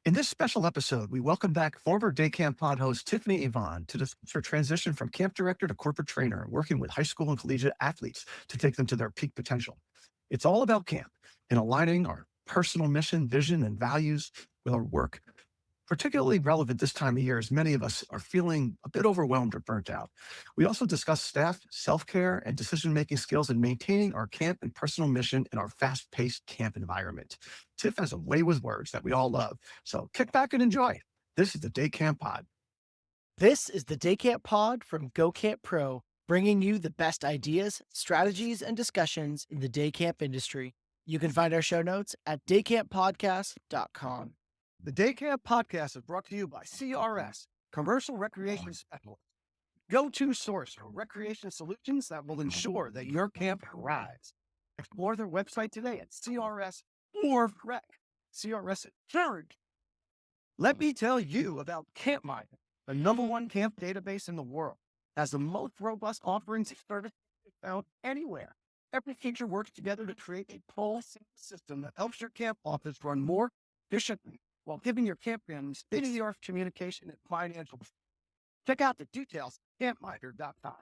In this special episode, we welcome back former day camp pod host Tiffany Yvonne to discuss her transition from camp director to corporate trainer, working with high school and collegiate athletes to take them to their peak potential. It's all about camp and aligning our personal mission, vision, and values with our work. Particularly relevant this time of year as many of us are feeling a bit overwhelmed or burnt out. We also discuss staff, self care, and decision making skills in maintaining our camp and personal mission in our fast paced camp environment. Tiff has a way with words that we all love. So kick back and enjoy. This is the Day Camp Pod. This is the Day Camp Pod from Go Camp Pro, bringing you the best ideas, strategies, and discussions in the day camp industry. You can find our show notes at daycamppodcast.com. The Day Camp Podcast is brought to you by CRS, Commercial Recreation Specialist, go-to source for recreation solutions that will ensure that your camp thrives. Explore their website today at CRS or Rec. CRS Third. Let me tell you about CampMinder, the #1 camp database in the world, has the most robust offerings and services found anywhere. Every feature works together to create a policy system that helps your camp office run more efficiently while giving your camp families state-of-the-art communication and financial. Check out the details at campminder.com.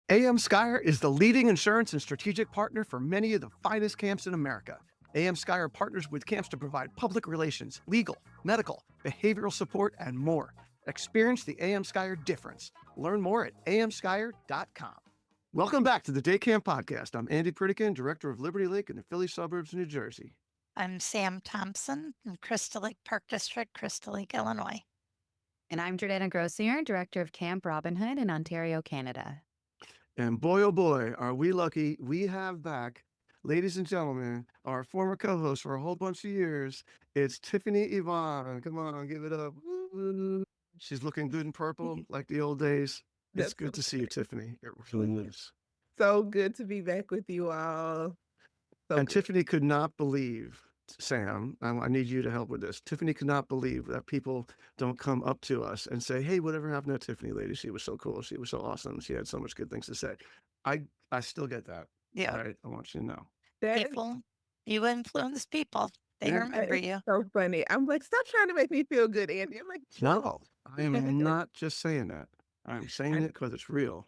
AM Skyer is the leading insurance and strategic partner for many of the finest camps in America. AM Skyer partners with camps to provide public relations, legal, medical, behavioral support, and more. Experience the AM Skyer difference. Learn more at amskyer.com. Welcome back to the Day Camp Podcast. I'm Andy Pritikin, Director of Liberty Lake in the Philly suburbs of New Jersey. I'm Sam Thompson in Crystal Lake Park District, Crystal Lake, Illinois. And I'm Jordana Grossier, Director of Camp Robin Hood in Ontario, Canada. And boy, oh boy, are we lucky. We have back, ladies and gentlemen, our former co-host for a whole bunch of years. It's Tiffany Yvonne. Come on, give it up. Woo. She's looking good in purple like the old days. It's That's good to see you, Tiffany. It really is. so good to be back with you all. So And good. Tiffany could not believe, Sam, I need you to help with this. Tiffany could not believe that people don't come up to us and say, hey, whatever happened to Tiffany lady? She was so cool. She was so awesome. She had so much good things to say. I still get that. Yeah. All right. I want you to know. That is- People, you influence people. They Yeah. remember that is you. so funny. I'm like, stop trying to make me feel good, Andy. I'm like, No, I am not just saying that. I'm saying it because it's real.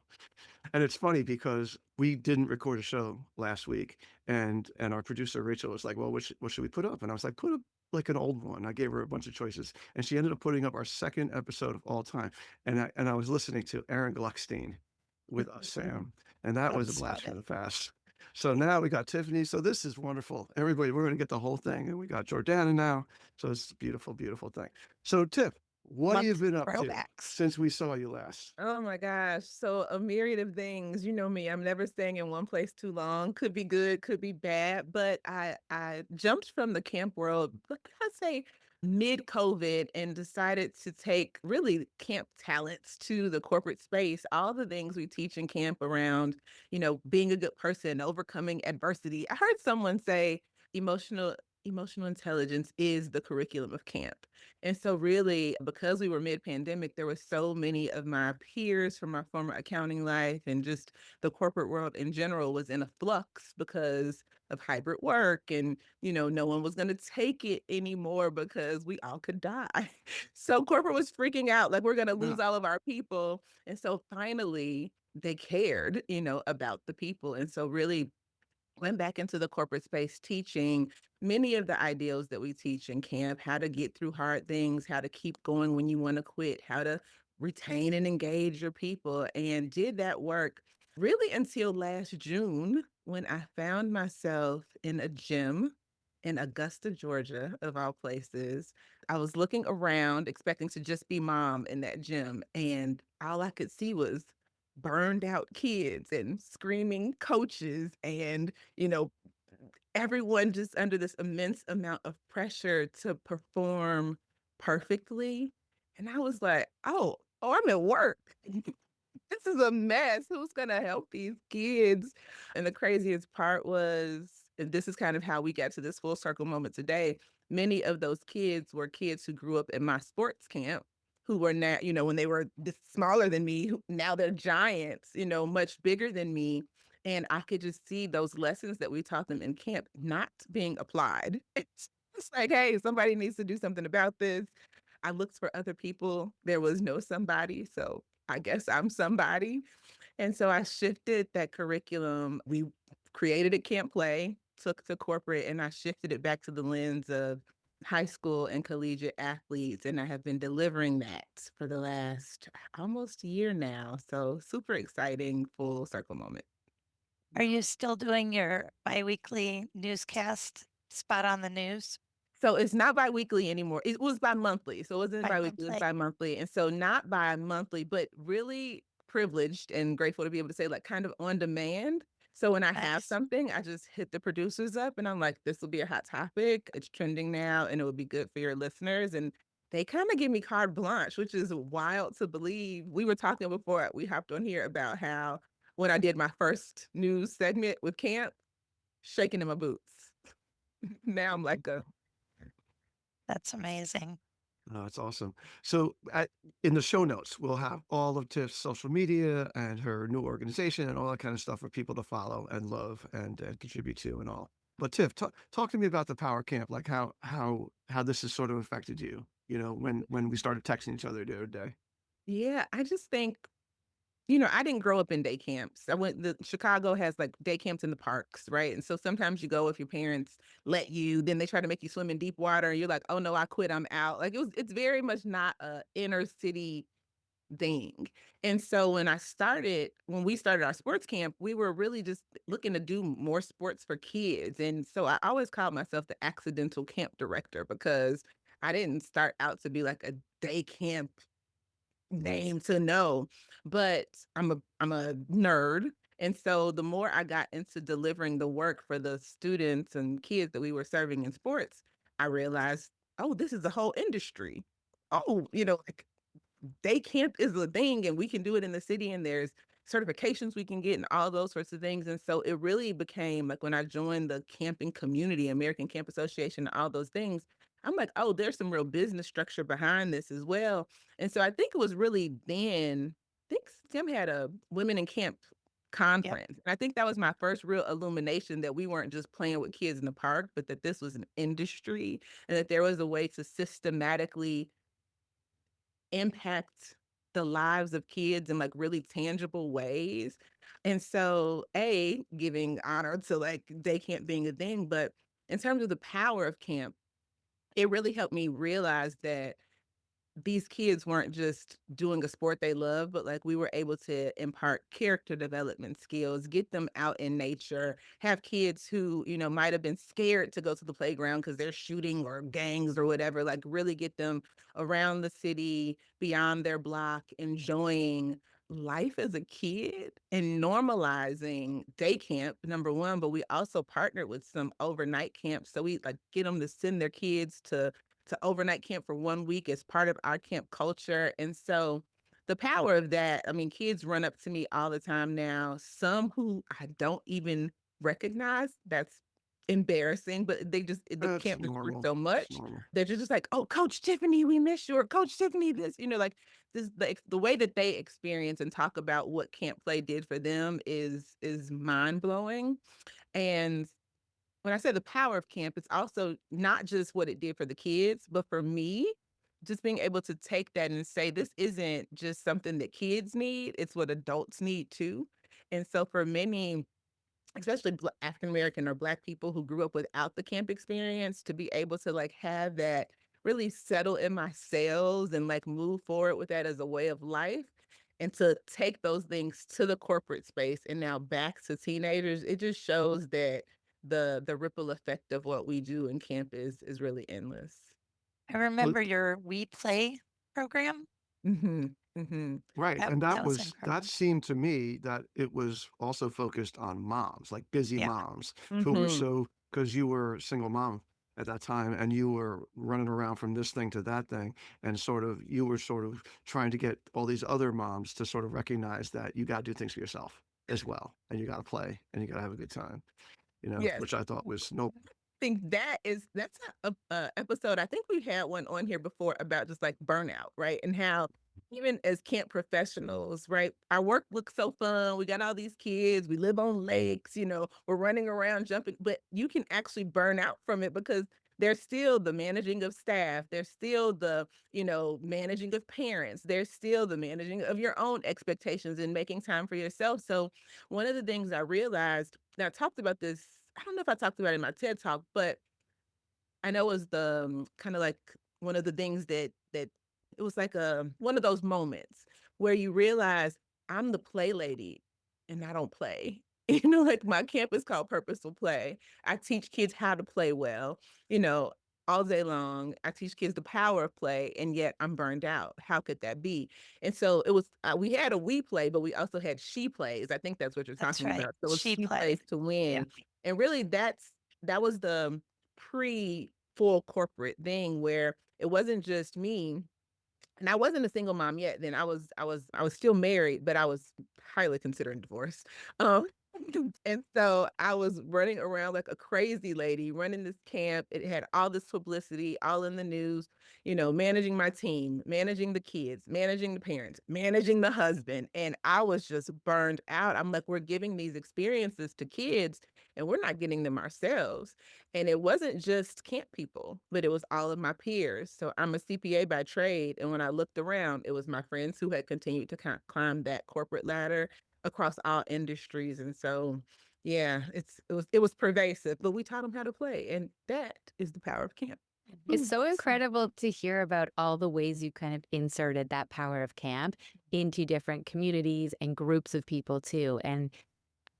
And it's funny because we didn't record a show last week, and our producer Rachel was like, "Well, what should we put up?" And I was like, "Put up like an old one." I gave her a bunch of choices, and she ended up putting up our second episode of all time. And I was listening to Aaron Gluckstein with us, Sam, and that was a blast from the past. So now we got Tiffany. So this is wonderful. Everybody, we're going to get the whole thing, and we got Jordana now. So it's a beautiful, beautiful thing. So Tiff, what have you been up to Throwbacks. since we saw you last? oh my gosh. So a myriad of things. You know me, I'm never staying in one place too long. Could be good, could be bad. But I jumped from the camp world, what can I say, mid-COVID and decided to take really camp talents to the corporate space. All the things we teach in camp around, being a good person, overcoming adversity. I heard someone say emotional intelligence is the curriculum of camp. And so really, because we were mid-pandemic, there were so many of my peers from my former accounting life and just the corporate world in general was in a flux because of hybrid work. And, no one was going to take it anymore because we all could die. So corporate was freaking out, like we're going to lose all of our people. And so finally, they cared, about the people. And so really went back into the corporate space teaching many of the ideals that we teach in camp, how to get through hard things, how to keep going when you want to quit, how to retain and engage your people, and did that work really until last June when I found myself in a gym in Augusta, Georgia, of all places. I was looking around expecting to just be mom in that gym, and all I could see was burned out kids and screaming coaches and, everyone just under this immense amount of pressure to perform perfectly. And I was like, oh, I'm at work. This is a mess. Who's going to help these kids? And the craziest part was, and this is kind of how we got to this full circle moment today. Many of those kids were kids who grew up in my sports camp who were now, when they were this smaller than me, now they're giants, much bigger than me. And I could just see those lessons that we taught them in camp not being applied. was like, hey, somebody needs to do something about this. I looked for other people. There was no somebody. So I guess I'm somebody. And so I shifted that curriculum. We created a camp play, took to corporate, and I shifted it back to the lens of high school and collegiate athletes. And I have been delivering that for the last almost year now. So super exciting, full circle moment. Are you still doing your biweekly newscast spot on the news? So it's not biweekly anymore. It was bi-monthly. So it wasn't biweekly, it was Bi-monthly? bi-monthly. And so not bi-monthly, but really privileged and grateful to be able to say like kind of on demand. So when I have Nice. something, I just hit the producers up and I'm like, this will be a hot topic. It's trending now and it would be good for your listeners. And they kind of give me carte blanche, which is wild to believe. We were talking before we hopped on here about how when I did my first news segment with camp, shaking in my boots. Now I'm like a That's amazing. Oh, that's awesome. So in the show notes, we'll have all of Tiff's social media and her new organization and all that kind of stuff for people to follow and love and contribute to and all. But Tiff, talk to me about the Power Camp, like how this has sort of affected you. You know, when we started texting each other the other day. yeah, I just think, I didn't grow up in day camps. Chicago has like day camps in the parks, right? And so sometimes you go if your parents let you, then they try to make you swim in deep water and you're like, oh no, I quit, I'm out. Like it's very much not a inner city thing. And so when we started our sports camp, we were really just looking to do more sports for kids. And so I always called myself the accidental camp director because I didn't start out to be like a day camp name to know, but I'm a nerd. And so the more I got into delivering the work for the students and kids that we were serving in sports, I realized, oh, this is a whole industry. Oh, like day camp is a thing and we can do it in the city and there's certifications we can get and all those sorts of things. And so it really became like when I joined the camping community, American Camp Association, all those things, I'm like, oh, there's some real business structure behind this as well. And so I think it was really then, I think Tim had a women in camp Yep. conference. And I think that was my first real illumination that we weren't just playing with kids in the park, but that this was an industry and that there was a way to systematically impact the lives of kids in like really tangible ways. And so, giving honor to like day camp being a thing, but in terms of the power of camp, it really helped me realize that these kids weren't just doing a sport they love, but like we were able to impart character development skills, get them out in nature, have kids who, might have been scared to go to the playground because they're shooting or gangs or whatever, like really get them around the city, beyond their block, enjoying life as a kid and normalizing day camp, number one. But we also partnered with some overnight camps. So we like get them to send their kids to overnight camp for 1 week as part of our camp culture. And so the power of that, I mean, kids run up to me all the time now, some who I don't even recognize. That's embarrassing, but the That's camp just grew normal. so It's much. normal. They're just like, oh, Coach Tiffany, we miss you, or Coach Tiffany, this, like this, the way that they experience and talk about what camp play did for them is mind blowing. And when I say the power of camp, it's also not just what it did for the kids, but for me, just being able to take that and say, this isn't just something that kids need, it's what adults need too. And so for many, especially African American or Black people who grew up without the camp experience, to be able to like have that really settle in my cells and like move forward with that as a way of life, and to take those things to the corporate space and now back to teenagers, it just shows that the ripple effect of what we do in camp is really endless. I Well, remember your We Play program. Hmm. Hmm. right, That and that was that incredible. seemed to me that it was also focused on moms, like busy Yeah. moms who were Hmm. so because you were a single mom at that time and you were running around from this thing to that thing and you were sort of trying to get all these other moms to sort of recognize that you got to do things for yourself as well and you got to play and you got to have a good time, Yes. which I thought was no. Think that's a episode. I think we had one on here before about just like burnout, right? And how even as camp professionals, right? Our work looks so fun. We got all these kids. We live on lakes. We're running around, jumping, but you can actually burn out from it because there's still the managing of staff. There's still the, managing of parents. There's still the managing of your own expectations and making time for yourself. So one of the things I realized, and I talked about this, I don't know if I talked about it in my TED talk, but I know it was the kind of like one of the things that it was like one of those moments where you realize I'm the play lady and I don't play. Like my camp is called Purposeful Play. I teach kids how to play well, you know, all day long. I teach kids the power of play, and yet I'm burned out. How could that be? And so it was, we had a we play, but we also had she plays. I think that's what you're That's talking right. about. So it was She she play. plays to Yeah. win. And really that was the pre full corporate thing where it wasn't just me, and I wasn't a single mom yet. Then I was still married, but I was highly considering divorce. Um, and so I was running around like a crazy lady, running this camp. It had all this publicity, all in the news. Managing my team, managing the kids, managing the parents, managing the husband, and I was just burned out. I'm like, we're giving these experiences to kids, and we're not getting them ourselves. And it wasn't just camp people, but it was all of my peers. So I'm a CPA by trade. And when I looked around, it was my friends who had continued to climb that corporate ladder across all industries. And so, yeah, it was pervasive, but we taught them how to play. And that is the power of camp. It's so incredible to hear about all the ways you kind of inserted that power of camp into different communities and groups of people too. And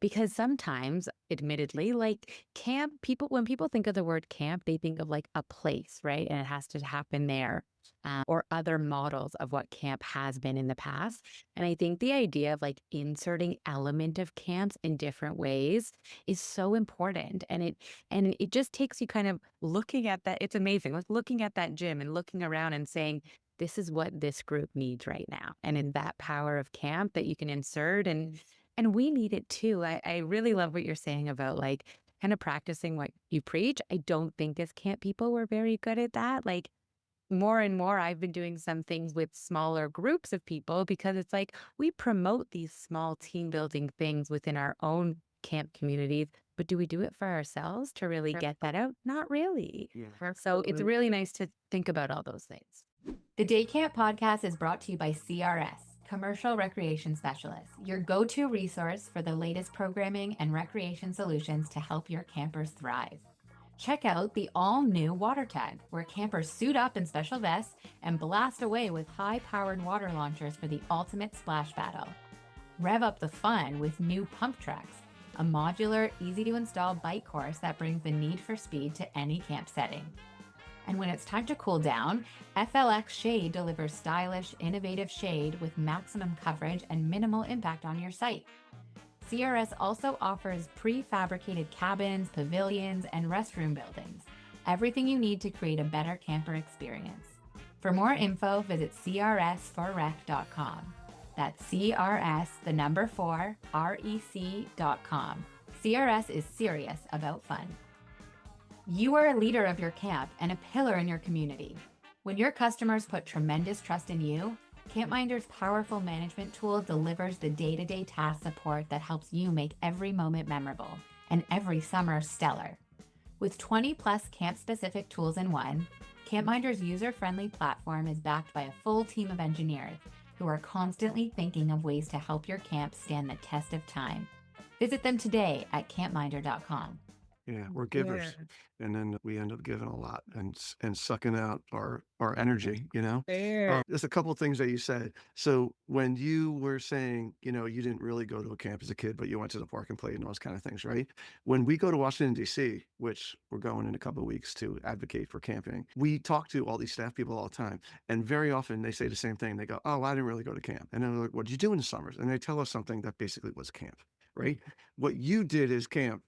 because sometimes, admittedly, like camp, when people think of the word camp, they think of like a place, right? And it has to happen there, or other models of what camp has been in the past. And I think the idea of like inserting element of camps in different ways is so important. And it just takes you kind of looking at that. It's amazing, like looking at that gym and looking around and saying, this is what this group needs right now. And in that power of camp that you can insert, and we need it too. I really love what you're saying about like kind of practicing what you preach. I don't think as camp people we're very good at that. Like more and more, I've been doing some things with smaller groups of people because it's like we promote these small team building things within our own camp communities. But do we do it for ourselves to really get that out? Not really. So it's really nice to think about all those things. The Day Camp podcast is brought to you by CRS, Commercial Recreation Specialists, your go-to resource for the latest programming and recreation solutions to help your campers thrive. Check out the all-new Water Tag, where campers suit up in special vests and blast away with high-powered water launchers for the ultimate splash battle. Rev up the fun with new Pump Tracks, a modular, easy-to-install bike course that brings the need for speed to any camp setting. And when it's time to cool down, FLX Shade delivers stylish, innovative shade with maximum coverage and minimal impact on your site. CRS also offers prefabricated cabins, pavilions, and restroom buildings. Everything you need to create a better camper experience. For more info, visit crsforrec.com. That's CRS, the number 4, REC.com. CRS is serious about fun. You are a leader of your camp and a pillar in your community. When your customers put tremendous trust in you, CampMinder's powerful management tool delivers the day-to-day task support that helps you make every moment memorable and every summer stellar. With 20 plus camp-specific tools in one, CampMinder's user-friendly platform is backed by a full team of engineers who are constantly thinking of ways to help your camp stand the test of time. Visit them today at campminder.com. Yeah, we're givers, and then we end up giving a lot and sucking out our energy. Fair. There's a couple of things that you said. So when you were saying, you didn't really go to a camp as a kid, but you went to the park and played and those kind of things, right? When we go to Washington, D.C., which we're going in a couple of weeks to advocate for camping, we talk to all these staff people all the time, and very often they say the same thing. They go, "Oh, I didn't really go to camp," and then they're like, "What did you do in the summers?" And they tell us something that basically was camp, right? What you did is camp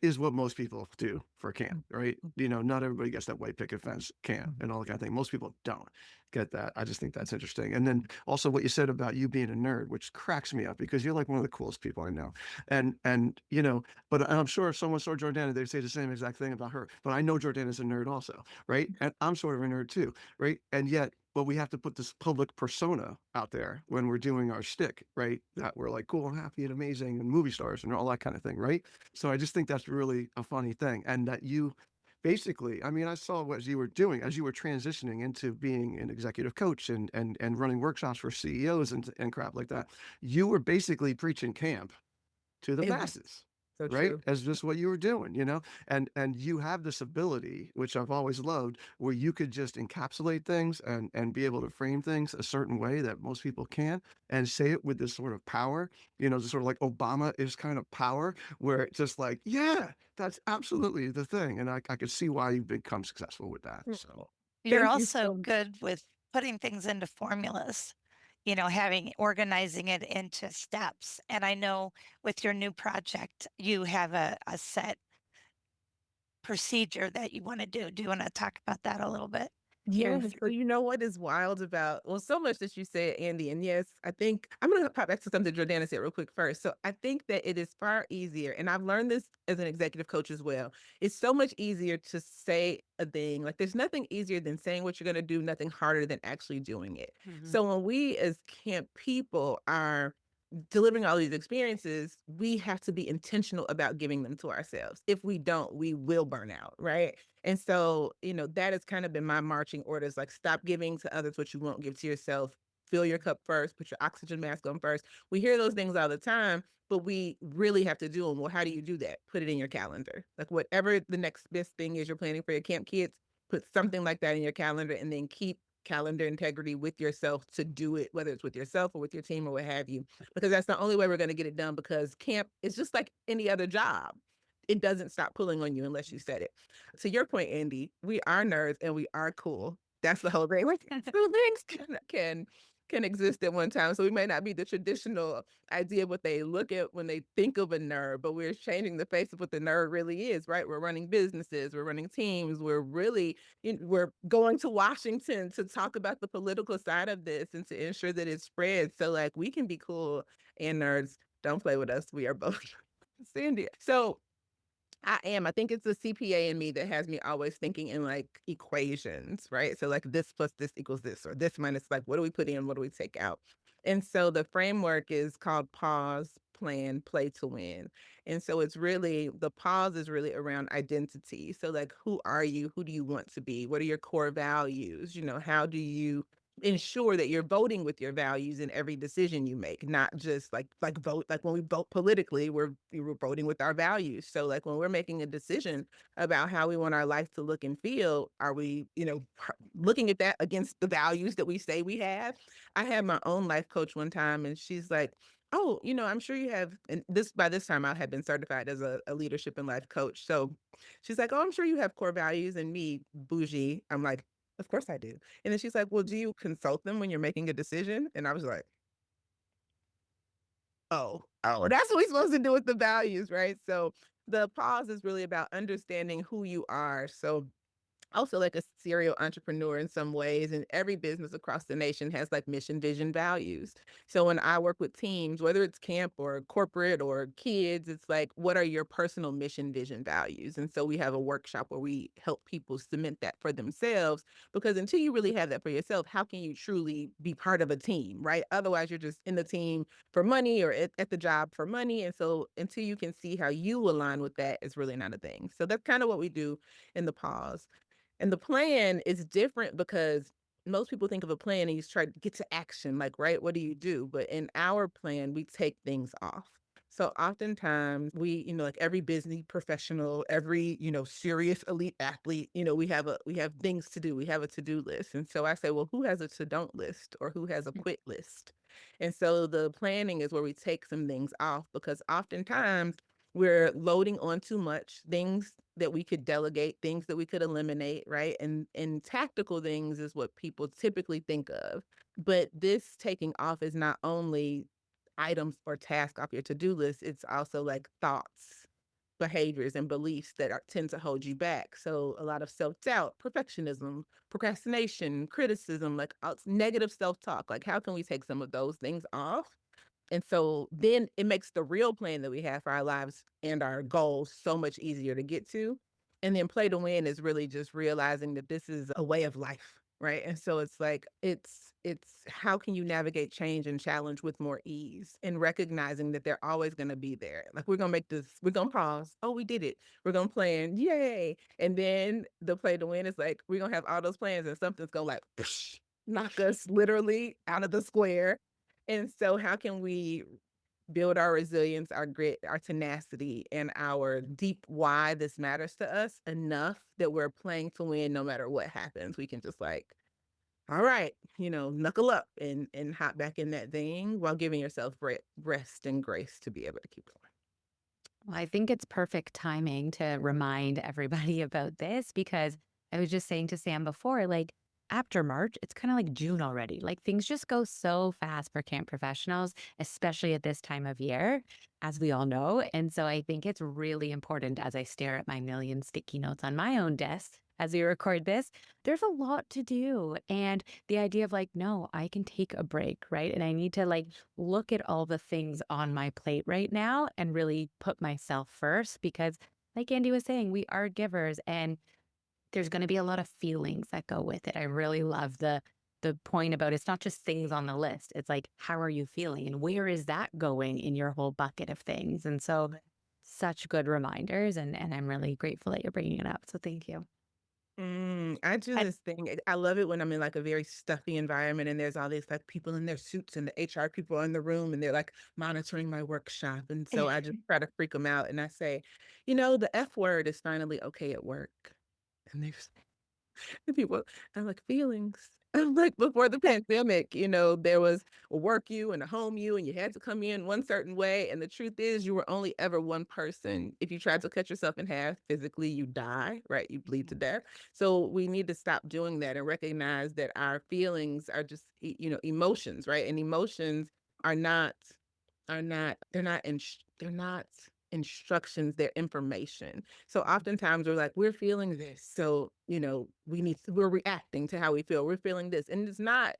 is what most people do for camp, right? Not everybody gets that white picket fence camp and all that kind of thing. Most people don't get that. I just think that's interesting. And then also what you said about you being a nerd, which cracks me up because you're like one of the coolest people I know. But I'm sure if someone saw Jordana, they'd say the same exact thing about her. But I know Jordana's a nerd also, right? And I'm sort of a nerd too, right? And yet, but we have to put this public persona out there when we're doing our shtick, right? That we're like cool and happy and amazing and movie stars and all that kind of thing, right? So I just think that's really a funny thing. And that you basically, I mean, I saw what you were doing as you were transitioning into being an executive coach and running workshops for CEOs and crap like that. You were basically preaching camp to the Amen. masses, So right? true. As just what you were doing, and you have this ability, which I've always loved, where you could just encapsulate things and be able to frame things a certain way that most people can't, and say it with this sort of power, just sort of like Obama is kind of power, where it's just like, yeah, that's absolutely the thing, and I could see why you've become successful with that. So You're Thank you also so much. good with putting things into formulas, organizing it into steps. And I know with your new project, you have a set procedure that you want to do. Do you want to talk about that a little bit? Yeah. So you know what is wild about, well, so much that you said, Andy. And yes, I think I'm gonna pop back to something Jordana said real quick first. So I think that it is far easier, and I've learned this as an executive coach as well. It's so much easier to say a thing. Like there's nothing easier than saying what you're gonna do, nothing harder than actually doing it. So when we as camp people are delivering all these experiences, we have to be intentional about giving them to ourselves. If we don't, we will burn out, right? And so, that has kind of been my marching orders, like stop giving to others what you won't give to yourself. Fill your cup first, put your oxygen mask on first. We hear those things all the time, but we really have to do them. Well, how do you do that? Put it in your calendar. Like whatever the next best thing is you're planning for your camp kids, put something like that in your calendar and then keep calendar integrity with yourself to do it, whether it's with yourself or with your team or what have you, because that's the only way we're going to get it done, because camp is just like any other job. It doesn't stop pulling on you unless you set it. To your point, Andy, we are nerds and we are cool. That's the whole thing. Two things can exist at one time. So we may not be the traditional idea of what they look at when they think of a nerd, but we're changing the face of what the nerd really is, right? We're running businesses, we're running teams, we're going to Washington to talk about the political side of this and to ensure that it spreads. So like we can be cool and nerds. Don't play with us. We are both. Sandy. So I think it's the CPA in me that has me always thinking in like equations, right? So like this plus this equals this, or this minus, like what do we put in, what do we take out? And so the framework is called pause, plan, play to win. And so the pause is really around identity. So like, who are you? Who do you want to be? What are your core values? How do you ensure that you're voting with your values in every decision you make, not just like vote, like when we vote politically, we're voting with our values. So like when we're making a decision about how we want our life to look and feel, are we looking at that against the values that we say we have? I had my own life coach one time and she's like, oh, I'm sure you have, and by this time I had been certified as a leadership and life coach. So she's like, oh, I'm sure you have core values. And me, bougie, I'm like, of course I do. And then she's like, well, do you consult them when you're making a decision? And I was like, oh, that's what we're supposed to do with the values, right? So the pause is really about understanding who you are. So also like a serial entrepreneur in some ways, and every business across the nation has like mission, vision, values. So when I work with teams, whether it's camp or corporate or kids, it's like, what are your personal mission, vision, values? And so we have a workshop where we help people cement that for themselves, because until you really have that for yourself, how can you truly be part of a team, right? Otherwise you're just in the team for money, or at the job for money. And so until you can see how you align with that, it's really not a thing. So that's kind of what we do in the pause. And the plan is different because most people think of a plan and you try to get to action, like, right, what do you do? But in our plan, we take things off. So oftentimes we, like every business professional, every, serious elite athlete, we have things to do. We have a to-do list. And so I say, well, who has a to-don't list or who has a quit list? And so the planning is where we take some things off, because oftentimes we're loading on too much, things that we could delegate, things that we could eliminate, right? And tactical things is what people typically think of. But this taking off is not only items or tasks off your to-do list, it's also like thoughts, behaviors, and beliefs that tend to hold you back. So a lot of self-doubt, perfectionism, procrastination, criticism, like negative self-talk. Like how can we take some of those things off? And so then it makes the real plan that we have for our lives and our goals so much easier to get to. And then play to win is really just realizing that this is a way of life. right? And so it's like it's how can you navigate change and challenge with more ease and recognizing that they're always going to be there. Like we're going to make this, we're going to pause. Oh, we did it. We're going to plan. Yay. And then the play to win is like we're going to have all those plans and something's going to like knock us literally out of the square. And so how can we build our resilience, our grit, our tenacity, and our deep why this matters to us enough that we're playing to win no matter what happens. We can just like, all right, knuckle up and hop back in that thing while giving yourself rest and grace to be able to keep going. Well, I think it's perfect timing to remind everybody about this because I was just saying to Sam before, like after March, it's kind of like June already. Like things just go so fast for camp professionals, especially at this time of year, as we all know. And so I think it's really important as I stare at my million sticky notes on my own desk as we record this, there's a lot to do. And the idea of like, no, I can take a break, right? And I need to like look at all the things on my plate right now and really put myself first because like Andy was saying, we are givers and there's going to be a lot of feelings that go with it. I really love the point about it's not just things on the list. It's like how are you feeling and where is that going in your whole bucket of things? And so such good reminders and I'm really grateful that you're bringing it up. So thank you. I do I, this thing. I love it when I'm in like a very stuffy environment and there's all these like people in their suits and the HR people are in the room and they're like monitoring my workshop. And so I just try to freak them out and I say, the F word is finally okay at work. And the people, I'm like, feelings. I'm like, before the pandemic, there was a work you and a home you, and you had to come in one certain way. And the truth is, you were only ever one person. If you tried to cut yourself in half, physically, you die, right? You bleed to death. So we need to stop doing that and recognize that our feelings are just, emotions, right? And emotions are not they're not instructions, they're information. So oftentimes we're like, we're feeling this. So, we're reacting to how we feel. We're feeling this. And it's not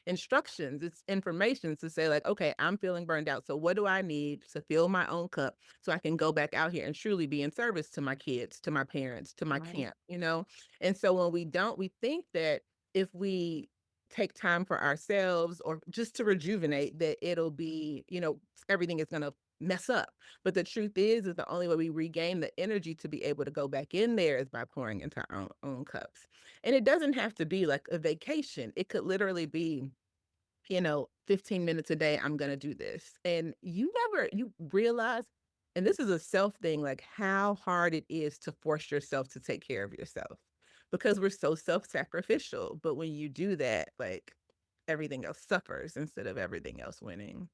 instructions, it's information to say, like, okay, I'm feeling burned out. So what do I need to fill my own cup so I can go back out here and truly be in service to my kids, to my parents, to my Right. camp? And so when we don't, we think that if we take time for ourselves or just to rejuvenate that it'll be, everything is going to mess up. But the truth is the only way we regain the energy to be able to go back in there is by pouring into our own cups. And it doesn't have to be like a vacation. It could literally be 15 minutes a day, I'm going to do this. And you realize, and this is a self thing, like how hard it is to force yourself to take care of yourself because we're so self-sacrificial. But when you do that, like everything else suffers instead of everything else winning.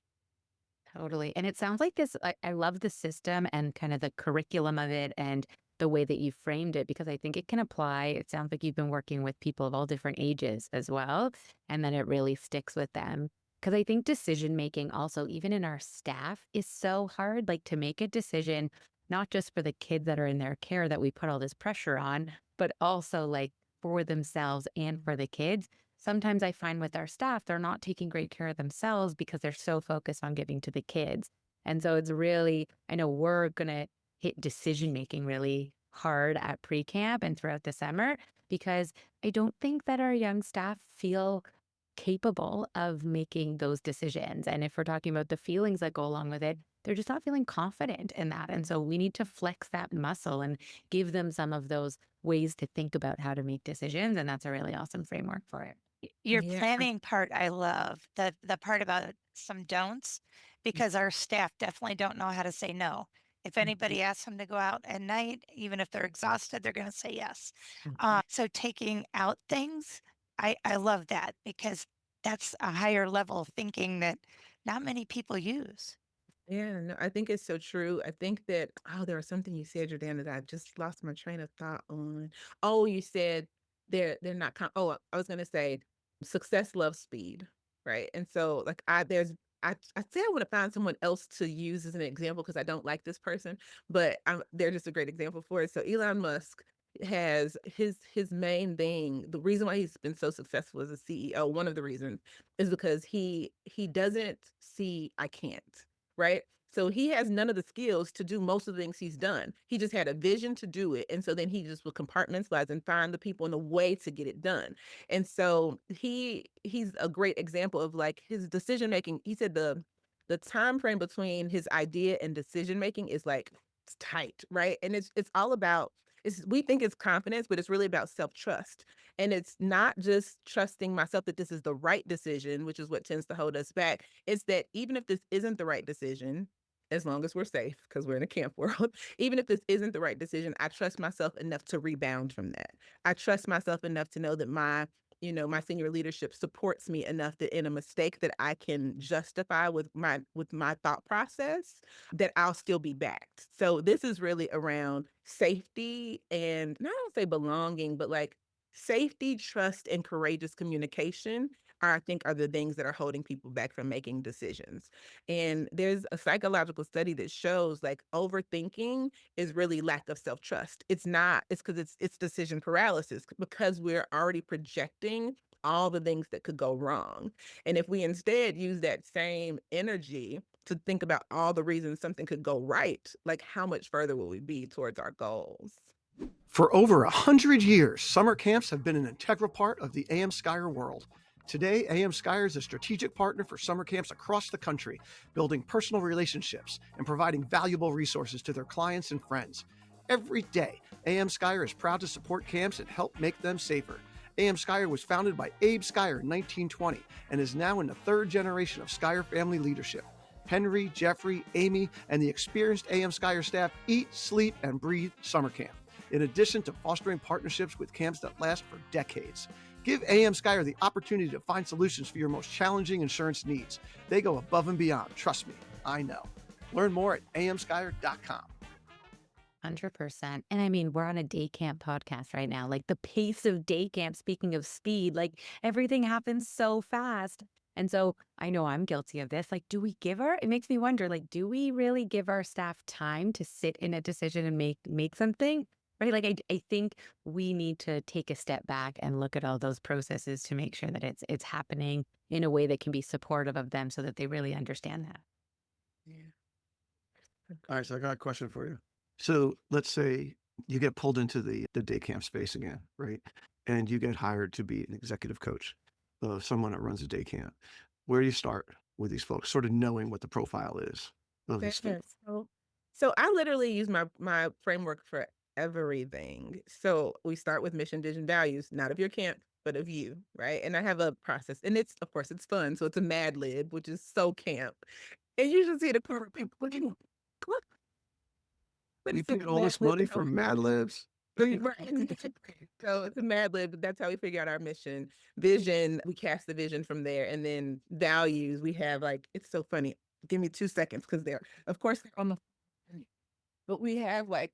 Totally. And it sounds like this, I love the system and kind of the curriculum of it and the way that you framed it, because I think it can apply. It sounds like you've been working with people of all different ages as well, and then it really sticks with them. Because I think decision making also, even in our staff, is so hard, like to make a decision, not just for the kids that are in their care that we put all this pressure on, but also like for themselves and for the kids. Sometimes I find with our staff, they're not taking great care of themselves because they're so focused on giving to the kids. And so it's really, I know we're going to hit decision making really hard at pre camp and throughout the summer because I don't think that our young staff feel capable of making those decisions. And if we're talking about the feelings that go along with it, they're just not feeling confident in that. And so we need to flex that muscle and give them some of those ways to think about how to make decisions. And that's a really awesome framework for it. your Yeah. planning part, I love the part about some don'ts, because our staff definitely don't know how to say no. If anybody asks them to go out at night, even if they're exhausted, they're going to say yes. So taking out things, I love that because that's a higher level of thinking that not many people use. Yeah, no, I think it's so true. I think that, there was something you said, Jordan, that I just lost my train of thought on. Oh, you said they're not I was gonna say success loves speed, right? And so like I say I want to find someone else to use as an example because I don't like this person, but they're just a great example for it. So Elon Musk has his main thing, the reason why he's been so successful as a CEO, one of the reasons is because he doesn't see I can't, right? So he has none of the skills to do most of the things he's done. He just had a vision to do it. And so then he just will compartmentalize and find the people in the way to get it done. And so he's a great example of like his decision making. He said the time frame between his idea and decision making is like it's tight, right? And it's all about we think it's confidence, but it's really about self-trust. And it's not just trusting myself that this is the right decision, which is what tends to hold us back. It's that even if this isn't the right decision, as long as we're safe, because we're in a camp world, even if this isn't the right decision, I trust myself enough to rebound from that. I trust myself enough to know that my senior leadership supports me enough that in a mistake that I can justify with my thought process, that I'll still be backed. So this is really around safety and not I don't say belonging, but like safety, trust, and courageous communication I think are the things that are holding people back from making decisions. And there's a psychological study that shows like overthinking is really lack of self-trust. It's not, it's because it's decision paralysis because we're already projecting all the things that could go wrong. And if we instead use that same energy to think about all the reasons something could go right, like how much further will we be towards our goals? For over 100 years, summer camps have been an integral part of the AM Skyer world. Today, AM Skyer is a strategic partner for summer camps across the country, building personal relationships and providing valuable resources to their clients and friends. Every day, AM Skyer is proud to support camps and help make them safer. AM Skyer was founded by Abe Skyer in 1920 and is now in the third generation of Skyer family leadership. Henry, Jeffrey, Amy, and the experienced AM Skyer staff eat, sleep, and breathe summer camp, in addition to fostering partnerships with camps that last for decades. Give AM Skyer the opportunity to find solutions for your most challenging insurance needs. They go above and beyond. Trust me, I know. Learn more at amskyer.com. 100%. And I mean, we're on a day camp podcast right now. Like the pace of day camp, speaking of speed, like everything happens so fast. And so I know I'm guilty of this. Like, it makes me wonder, like, do we really give our staff time to sit in a decision and make something? Right. Like I think we need to take a step back and look at all those processes to make sure that it's happening in a way that can be supportive of them so that they really understand that. Yeah. All right, so I got a question for you. So let's say you get pulled into the day camp space again, right? And you get hired to be an executive coach of someone that runs a day camp. Where do you start with these folks, sort of knowing what the profile is of these Fair. folks? So I literally use my framework for everything. So we start with mission, vision, values, not of your camp, but of you, right? And I have a process, and it's of course it's fun. So it's a Mad Lib, which is so camp. And you should see the corporate people looking. What? What You is it? paid all Mad this Lib? money for Mad Libs? Right. So it's a Mad Lib. That's how we figure out our mission. Vision, we cast the vision from there. And then values, we have like, it's so funny. Give me 2 seconds because of course, they're on the, but we have like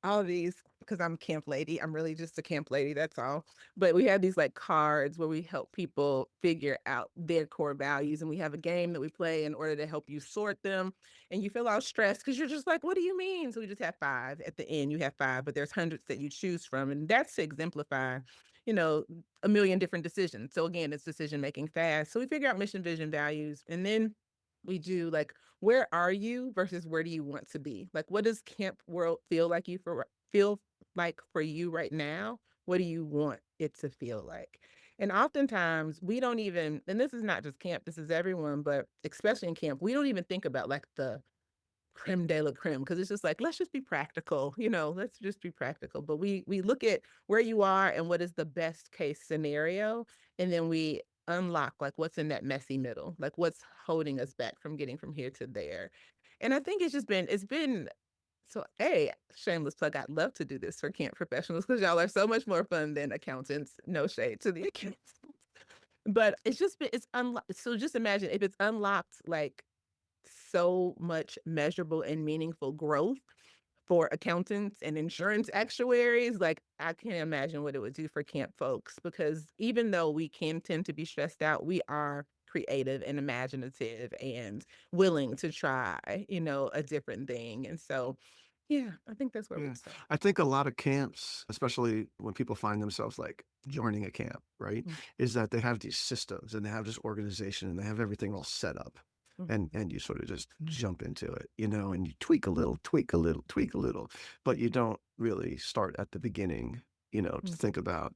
all of these because I'm a camp lady. I'm really just a camp lady. That's all. But we have these like cards where we help people figure out their core values. And we have a game that we play in order to help you sort them. And you feel all stressed because you're just like, what do you mean? So we just have 5 at the end. You have 5, but there's hundreds that you choose from. And that's to exemplify, a million different decisions. So again, it's decision making fast. So we figure out mission, vision, values. And then we do like, where are you versus where do you want to be? Like, what does camp world feel like for you right now? What do you want it to feel like? And oftentimes we don't even, and this is not just camp, this is everyone, but especially in camp, we don't even think about like the creme de la creme because it's just like let's just be practical, let's just be practical. But we look at where you are and what is the best case scenario, and then we unlock like what's in that messy middle, like what's holding us back from getting from here to there. And I think it's been so a shameless plug. I'd love to do this for camp professionals because y'all are so much more fun than accountants. No shade to the accountants, but it's unlocked. So just imagine if it's unlocked like so much measurable and meaningful growth for accountants and insurance actuaries. Like I can't imagine what it would do for camp folks, because even though we can tend to be stressed out, we are creative and imaginative and willing to try, a different thing. And so, yeah, I think that's where we Yeah. start. I think a lot of camps, especially when people find themselves like joining a camp, right, Mm. is that they have these systems and they have this organization and they have everything all set up. and you sort of just jump into it, and you tweak a little, tweak a little, tweak a little, but you don't really start at the beginning, to think about,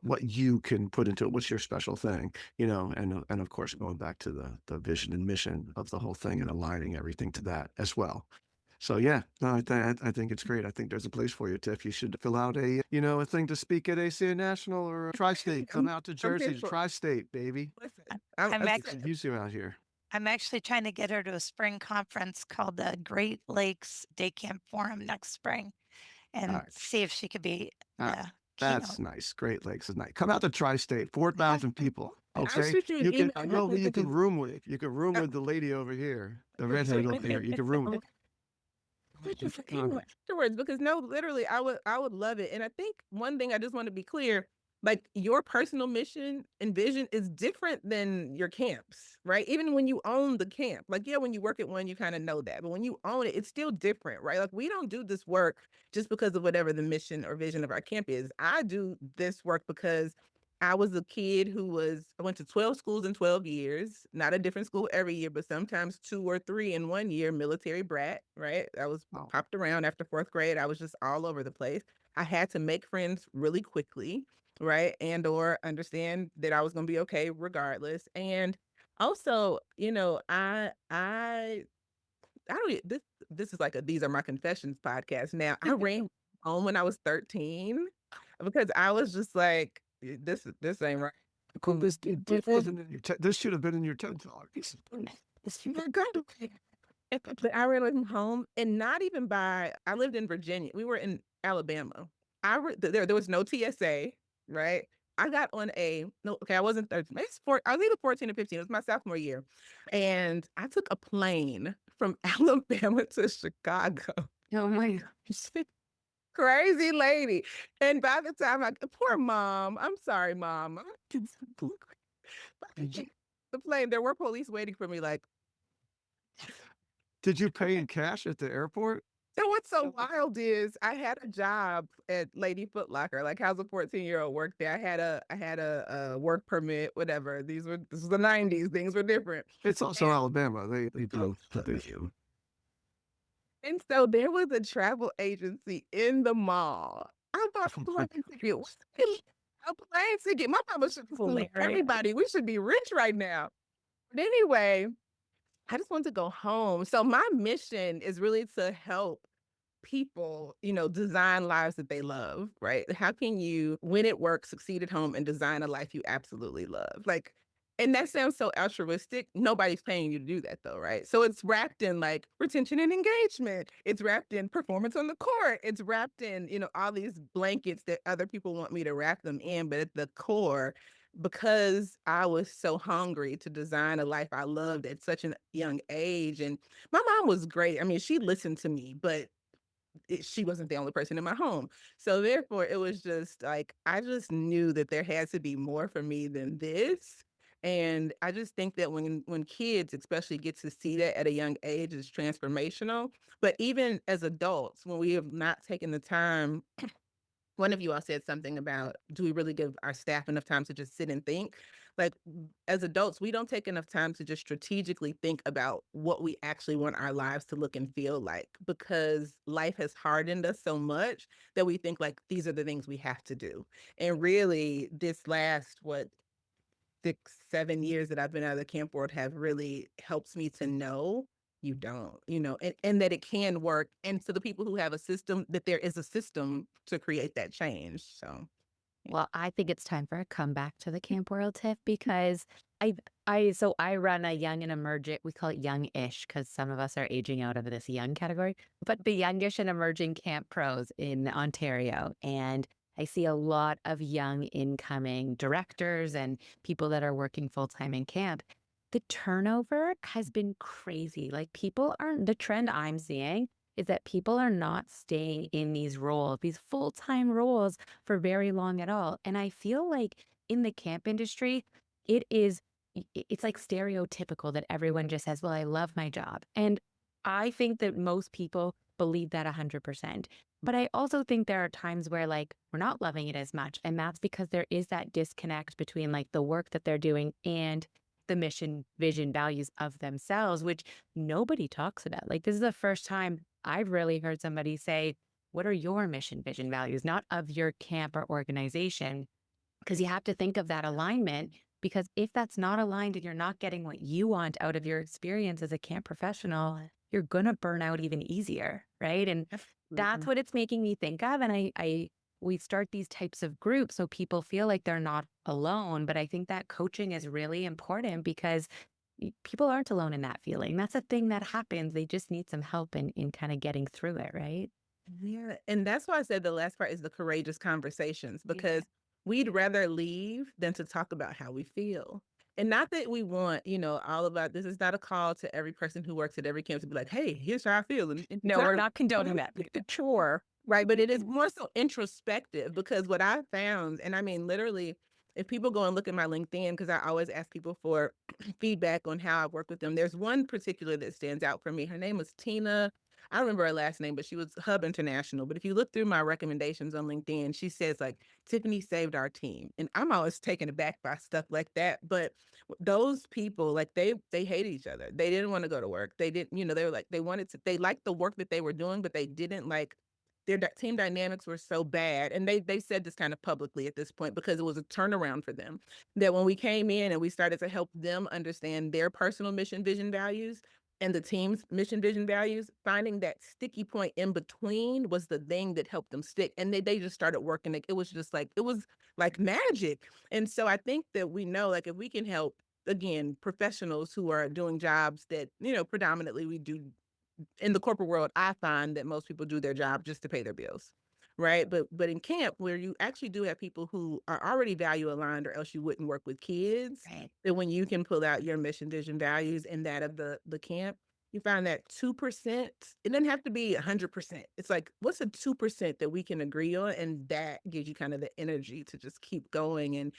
what you can put into it, what's your special thing, and of course going back to the vision and mission of the whole thing and aligning everything to that as well. So yeah, no, I think it's great. I think there's a place for you, Tiff. You should fill out a thing to speak at ACA National or Tri-State. Come out to I'm Jersey, here to for Tri-State, baby. listen. I'm We actually could use you out here. I'm actually trying to get her to a spring conference called the Great Lakes Day Camp Forum next spring and All right. see if she could be Ah, the That's keynote. nice. Great Lakes is nice. Come out to Tri-State, 4,000 people. I'll Okay, shoot you an you can email. no, you can room with the lady over here, the redhead over here. You can room with. Afterwards, because no, literally, I would love it. And I think one thing I just want to be clear, like your personal mission and vision is different than your camps, right? Even when you own the camp, like, yeah, when you work at one, you kind of know that, but when you own it, it's still different, right? Like, we don't do this work just because of whatever the mission or vision of our camp is. I do this work because I was a kid I went to 12 schools in 12 years, not a different school every year, but sometimes 2 or 3 in one year, military brat, right? I was Oh. popped around after 4th grade. I was just all over the place. I had to make friends really quickly, right? And or understand that I was going to be okay regardless. And also, I don't this is like a These Are My Confessions podcast. Now, I ran home when I was 13 because I was just like, this ain't right. Cool. This wasn't in your this should have been in your TED talk. But I ran away from home, and not even I lived in Virginia. We were in Alabama. There was no TSA, right? I got on no, okay, I wasn't 13. I was either 14 or 15. It was my sophomore year. And I took a plane from Alabama to Chicago. Oh my gosh. Crazy lady. And by the time poor mom, I'm sorry, mom. The plane, there were police waiting for me, like, Did you pay in cash at the airport? so what's so wild is I had a job at Lady Foot Locker. Like, how's a 14-year-old work there? I had a work permit, whatever. This was the 90s. Things were different. It's also Alabama. They do. And so there was a travel agency in the mall. I bought a plane ticket. A plane ticket. My mama should have everybody. We should be rich right now. But anyway, I just want to go home. So my mission is really to help people, design lives that they love, right? How can you, when it works, succeed at home and design a life you absolutely love? Like, and that sounds so altruistic. Nobody's paying you to do that though, right? So it's wrapped in like retention and engagement. It's wrapped in performance on the court. It's wrapped in, all these blankets that other people want me to wrap them in. But at the core, because I was so hungry to design a life I loved at such a young age. And my mom was great. I mean, she listened to me, but she wasn't the only person in my home. So therefore, it was just like, I just knew that there had to be more for me than this. And I just think that when kids especially get to see that at a young age, it's transformational. But even as adults, when we have not taken the time, one of you all said something about, do we really give our staff enough time to just sit and think? Like, as adults, we don't take enough time to just strategically think about what we actually want our lives to look and feel like, because life has hardened us so much that we think like these are the things we have to do. And really, this last, 6-7 years that I've been out of the camp world have really helped me to know you don't, and that it can work. And so the people who have a system, that there is a system to create that change. So Well, I think it's time for a comeback to the camp world, Tiff, because I run a young and emerging, we call it young-ish because some of us are aging out of this young category, but the youngish and emerging camp pros in Ontario. And I see a lot of young incoming directors and people that are working full-time in camp. The turnover has been crazy. Like, the trend I'm seeing is that people are not staying in these roles, these full-time roles, for very long at all. And I feel like in the camp industry, it's like stereotypical that everyone just says, well, I love my job. And I think that most people believe that 100%. But I also think there are times where like we're not loving it as much. And that's because there is that disconnect between like the work that they're doing and the mission, vision, values of themselves, which nobody talks about. Like, this is the first time I've really heard somebody say, what are your mission, vision, values, not of your camp or organization? Because you have to think of that alignment, because if that's not aligned and you're not getting what you want out of your experience as a camp professional, you're going to burn out even easier. Right. And that's what it's making me think of. And we start these types of groups so people feel like they're not alone. But I think that coaching is really important because people aren't alone in that feeling. That's a thing that happens. They just need some help in kind of getting through it. Right. Yeah. And that's why I said the last part is the courageous conversations, because we'd rather leave than to talk about how we feel. And not that we want, all about this is not a call to every person who works at every camp to be like, hey, here's how I feel. And No, we're not condoning that. Sure. Right. But it is more so introspective, because what I found, and I mean, literally, if people go and look at my LinkedIn, because I always ask people for feedback on how I work with them, there's one particular that stands out for me. Her name was Tina. I don't remember her last name, but she was Hub International. But if you look through my recommendations on LinkedIn, she says like, Tiffany saved our team. And I'm always taken aback by stuff like that. But those people, like they hate each other. They didn't want to go to work. They didn't, they were like, they liked the work that they were doing, but they didn't like their team dynamics were so bad. And they said this kind of publicly at this point, because it was a turnaround for them, that when we came in and we started to help them understand their personal mission, vision, values, and the team's mission, vision, values, finding that sticky point in between was the thing that helped them stick. And they just started working. It was just like, it was like magic. And so I think that we know, like, if we can help, again, professionals who are doing jobs that, predominantly we do in the corporate world, I find that most people do their job just to pay their bills. Right. But in camp, where you actually do have people who are already value aligned, or else you wouldn't work with kids, Right. that when you can pull out your mission, vision, values and that of the camp, you find that 2%, it doesn't have to be 100%. It's like, what's a 2% that we can agree on? And that gives you kind of the energy to just keep going. And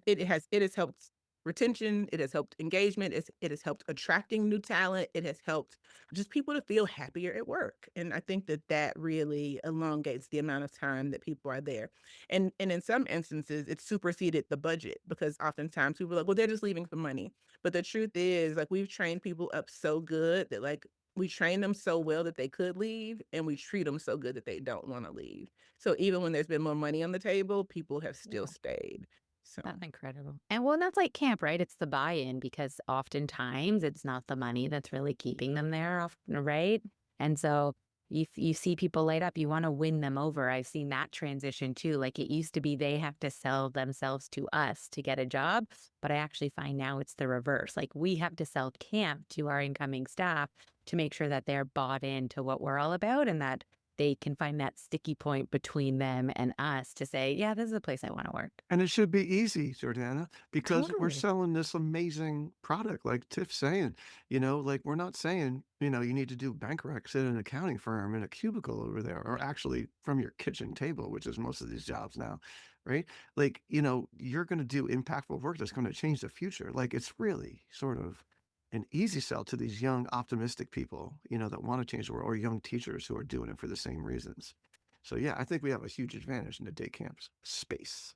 it has helped retention. It has helped engagement. It has helped attracting new talent. It has helped just people to feel happier at work. And I think that really elongates the amount of time that people are there. And in some instances, it superseded the budget, because oftentimes people are like, well, they're just leaving for money. But the truth is, like, we've trained people up so good that, like, we train them so well that they could leave, and we treat them so good that they don't want to leave. So even when there's been more money on the table, people have still stayed. So That's incredible. And well, that's like camp, right? It's the buy-in, because oftentimes it's not the money that's really keeping them there, right? And so you see people light up, you want to win them over. I've seen that transition too. Like, it used to be they have to sell themselves to us to get a job, but I actually find now it's the reverse. Like, we have to sell camp to our incoming staff to make sure that they're bought into what we're all about, and that they can find that sticky point between them and us to say, yeah, this is a place I want to work. And it should be easy, Jordana, because we're totally. selling this amazing product, like Tiff's saying. Like, we're not saying, you need to do bank recs at an accounting firm in a cubicle over there, or actually from your kitchen table, which is most of these jobs now, right? Like, you're going to do impactful work that's going to change the future. Like, it's really sort of an easy sell to these young, optimistic people, that want to change the world, or young teachers who are doing it for the same reasons. So yeah, I think we have a huge advantage in the day camps space.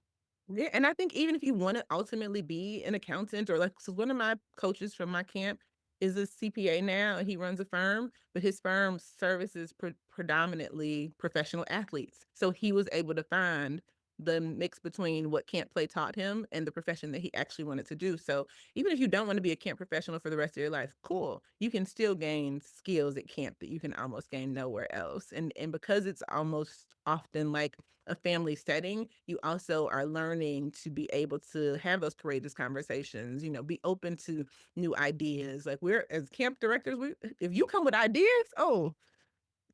Yeah, and I think even if you want to ultimately be an accountant, or like, so one of my coaches from my camp is a CPA now, and he runs a firm, but his firm services predominantly professional athletes. So he was able to find the mix between what camp play taught him and the profession that he actually wanted to do. So even if you don't want to be a camp professional for the rest of your life, cool. You can still gain skills at camp that you can almost gain nowhere else. And because it's almost often like a family setting, you also are learning to be able to have those courageous conversations, be open to new ideas. Like, we're, as camp directors, if you come with ideas, oh,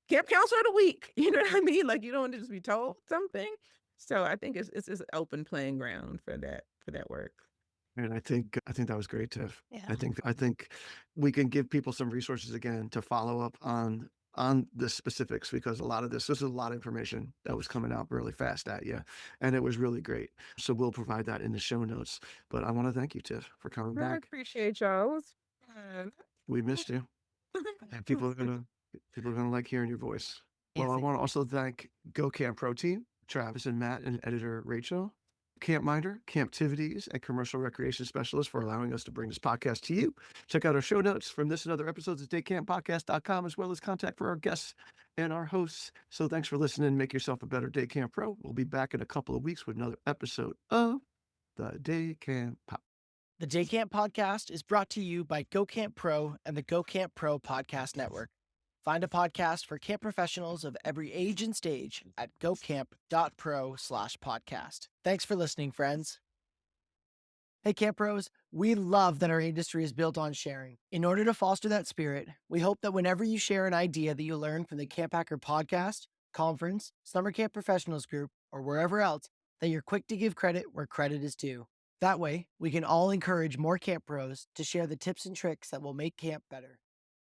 camp counselor of the week, you know what I mean? Like, you don't want to just be told something. So I think it's an open playing ground for that work. And I think that was great, Tiff. Yeah. I think we can give people some resources again to follow up on the specifics, because a lot of this is a lot of information that was coming out really fast at you, and it was really great. So we'll provide that in the show notes. But I want to thank you, Tiff, for coming I back. appreciate y'all. It was fun. We missed you, and people are gonna like hearing your voice. Well, I Yes. want to also thank Go Camp Pro Team, Travis and Matt, and editor Rachel. Campminder, Camptivities, and Commercial Recreation Specialist for allowing us to bring this podcast to you. Check out our show notes from this and other episodes at daycamppodcast.com, as well as contact for our guests and our hosts. So thanks for listening. Make yourself a better Day Camp Pro. We'll be back in a couple of weeks with another episode of the Day Camp Pop. The Day Camp Podcast is brought to you by Go Camp Pro and the Go Camp Pro Podcast Network. Find a podcast for camp professionals of every age and stage at gocamp.pro/podcast. Thanks for listening, friends. Hey, Camp Pros, we love that our industry is built on sharing. In order to foster that spirit, we hope that whenever you share an idea that you learned from the Camp Hacker podcast, conference, summer camp professionals group, or wherever else, that you're quick to give credit where credit is due. That way, we can all encourage more Camp Pros to share the tips and tricks that will make camp better.